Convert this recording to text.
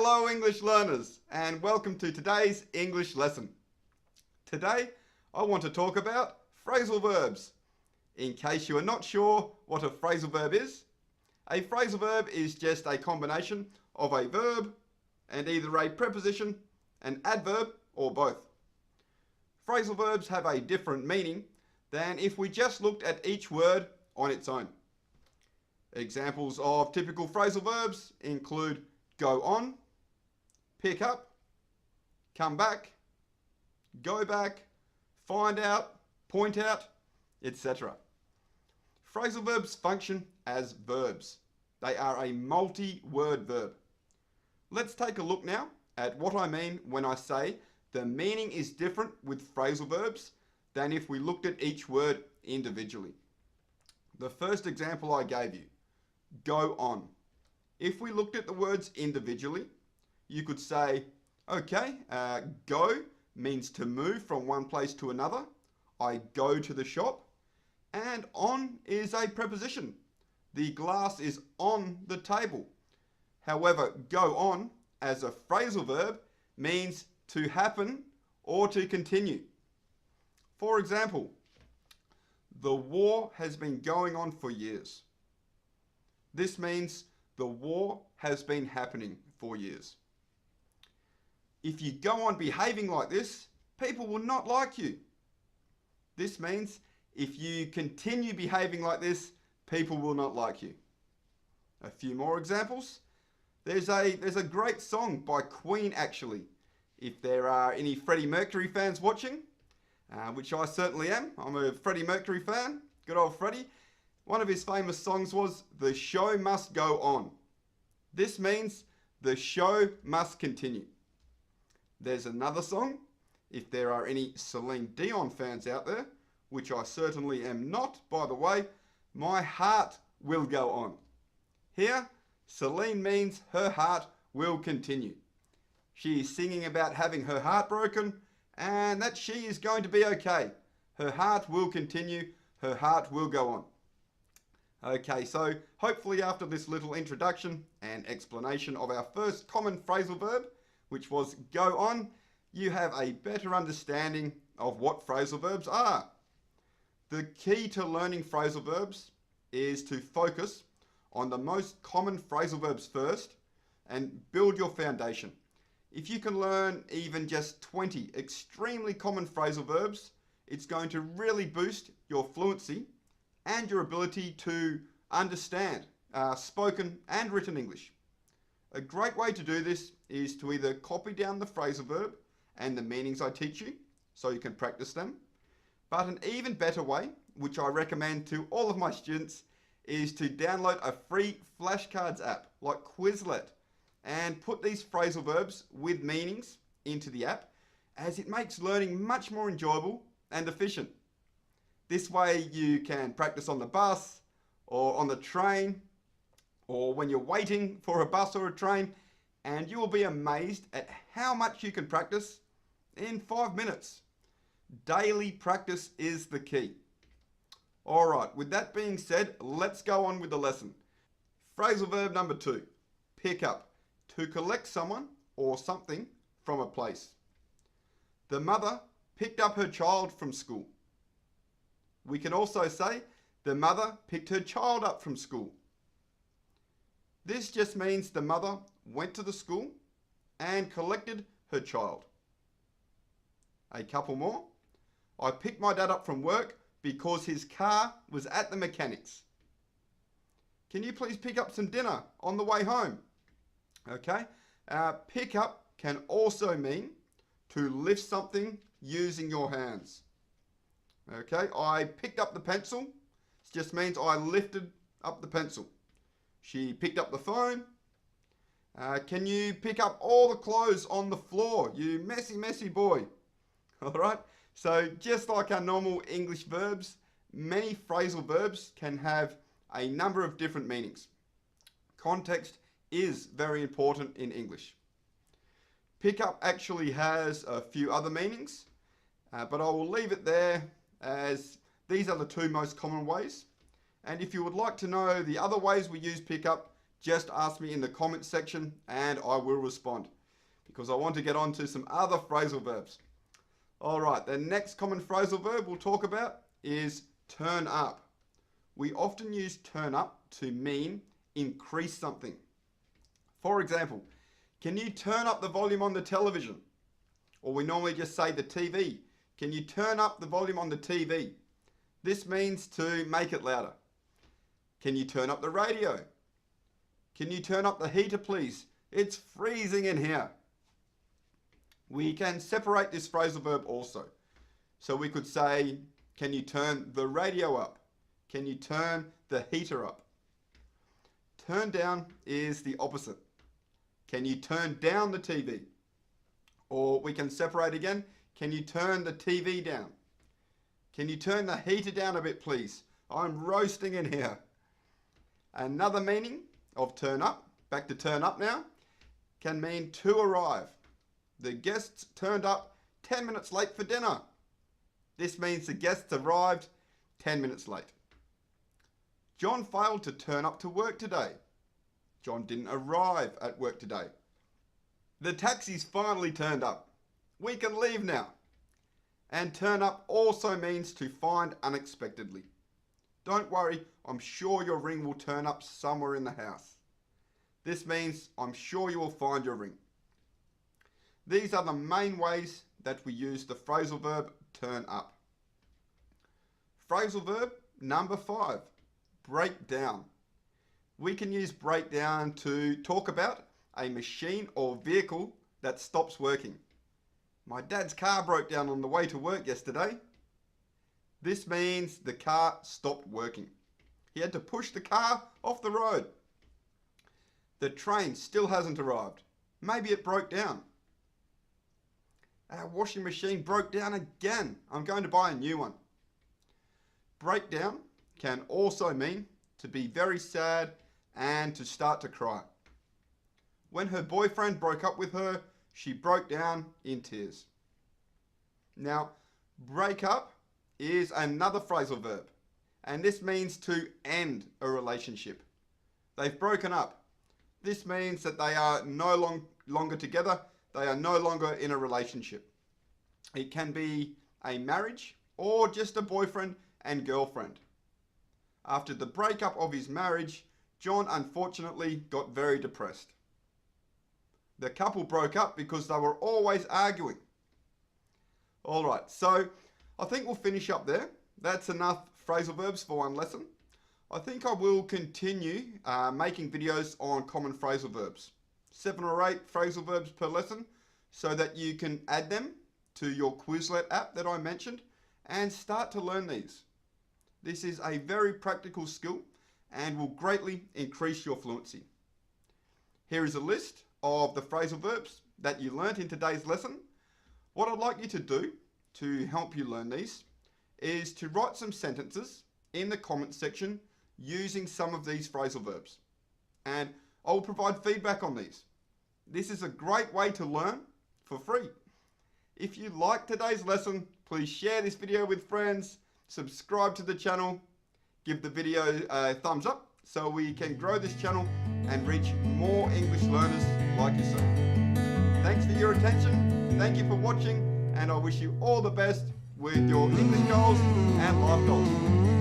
Hello English learners, and welcome to today's English lesson. Today I want to talk about phrasal verbs. In case you are not sure what a phrasal verb is, a phrasal verb is just a combination of a verb and either a preposition, an adverb, or both. Phrasal verbs have a different meaning than if we just looked at each word on its own. Examples of typical phrasal verbs include go on, pick up, come back, go back, find out, point out, etc. Phrasal verbs function as verbs. They are a multi-word verb. Let's take a look now at what I mean when I say the meaning is different with phrasal verbs than if we looked at each word individually. The first example I gave you, go on. If we looked at the words individually, you could say, okay, go means to move from one place to another. I go to the shop. And on is a preposition. The glass is on the table. However, go on as a phrasal verb means to happen or to continue. For example, the war has been going on for years. This means the war has been happening for years. If you go on behaving like this, people will not like you. This means if you continue behaving like this, people will not like you. A few more examples. There's a great song by Queen actually. If there are any Freddie Mercury fans watching, which I certainly am. I'm a Freddie Mercury fan. Good old Freddie. One of his famous songs was "The show must go on." This means the show must continue. There's another song. If there are any Celine Dion fans out there, which I certainly am not, by the way, my heart will go on. Here, Celine means her heart will continue. She is singing about having her heart broken and that she is going to be okay. Her heart will continue. Her heart will go on. Okay, so hopefully after this little introduction and explanation of our first common phrasal verb, which was go on, you have a better understanding of what phrasal verbs are. The key to learning phrasal verbs is to focus on the most common phrasal verbs first and build your foundation. If you can learn even just 20 extremely common phrasal verbs, it's going to really boost your fluency and your ability to understand spoken and written English. A great way to do this is to either copy down the phrasal verb and the meanings I teach you so you can practice them. But an even better way, which I recommend to all of my students, is to download a free flashcards app like Quizlet and put these phrasal verbs with meanings into the app, as it makes learning much more enjoyable and efficient. This way you can practice on the bus or on the train or when you're waiting for a bus or a train, and you will be amazed at how much you can practice in 5 minutes. Daily practice is the key. Alright, with that being said, let's go on with the lesson. Phrasal verb number 2, pick up, to collect someone or something from a place. The mother picked up her child from school. We can also say the mother picked her child up from school. This just means the mother went to the school and collected her child. A couple more. I picked my dad up from work because his car was at the mechanics. Can you please pick up some dinner on the way home? Okay. Pick up can also mean to lift something using your hands. Okay. I picked up the pencil. It just means I lifted up the pencil. She picked up the phone. Can you pick up all the clothes on the floor, you messy, messy boy? All right. So just like our normal English verbs, many phrasal verbs can have a number of different meanings. Context is very important in English. Pick up actually has a few other meanings, but I will leave it there as these are the two most common ways. And if you would like to know the other ways we use pick up, just ask me in the comments section and I will respond, because I want to get on to some other phrasal verbs. Alright, the next common phrasal verb we'll talk about is turn up. We often use turn up to mean increase something. For example, can you turn up the volume on the television? Or we normally just say the TV. Can you turn up the volume on the TV? This means to make it louder. Can you turn up the radio? Can you turn up the heater, please? It's freezing in here. We can separate this phrasal verb also. So we could say, can you turn the radio up? Can you turn the heater up? Turn down is the opposite. Can you turn down the TV? Or we can separate again. Can you turn the TV down? Can you turn the heater down a bit, please? I'm roasting in here. Another meaning of turn up, back to turn up now, can mean to arrive. The guests turned up 10 minutes late for dinner. This means the guests arrived 10 minutes late. John failed to turn up to work today. John didn't arrive at work today. The taxi's finally turned up. We can leave now. And turn up also means to find unexpectedly. Don't worry, I'm sure your ring will turn up somewhere in the house. This means I'm sure you will find your ring. These are the main ways that we use the phrasal verb turn up. Phrasal verb number 5, break down. We can use break down to talk about a machine or vehicle that stops working. My dad's car broke down on the way to work yesterday. This means the car stopped working. He had to push the car off the road. The train still hasn't arrived. Maybe it broke down. Our washing machine broke down again. I'm going to buy a new one. Breakdown can also mean to be very sad and to start to cry. When her boyfriend broke up with her, she broke down in tears. Now, break up is another phrasal verb, and this means to end a relationship. They've broken up. This means that they are no longer together. They are no longer in a relationship. It can be a marriage or just a boyfriend and girlfriend. After the breakup of his marriage, John unfortunately got very depressed. The couple broke up because they were always arguing. Alright, so I think we'll finish up there. That's enough phrasal verbs for one lesson. I think I will continue making videos on common phrasal verbs. 7 or 8 phrasal verbs per lesson, so that you can add them to your Quizlet app that I mentioned and start to learn these. This is a very practical skill and will greatly increase your fluency. Here is a list of the phrasal verbs that you learnt in today's lesson. What I'd like you to do to help you learn these is to write some sentences in the comments section using some of these phrasal verbs. And I'll provide feedback on these. This is a great way to learn for free. If you liked today's lesson, please share this video with friends, subscribe to the channel, give the video a thumbs up so we can grow this channel and reach more English learners like yourself. Thanks for your attention, thank you for watching, and I wish you all the best with your English goals and life goals.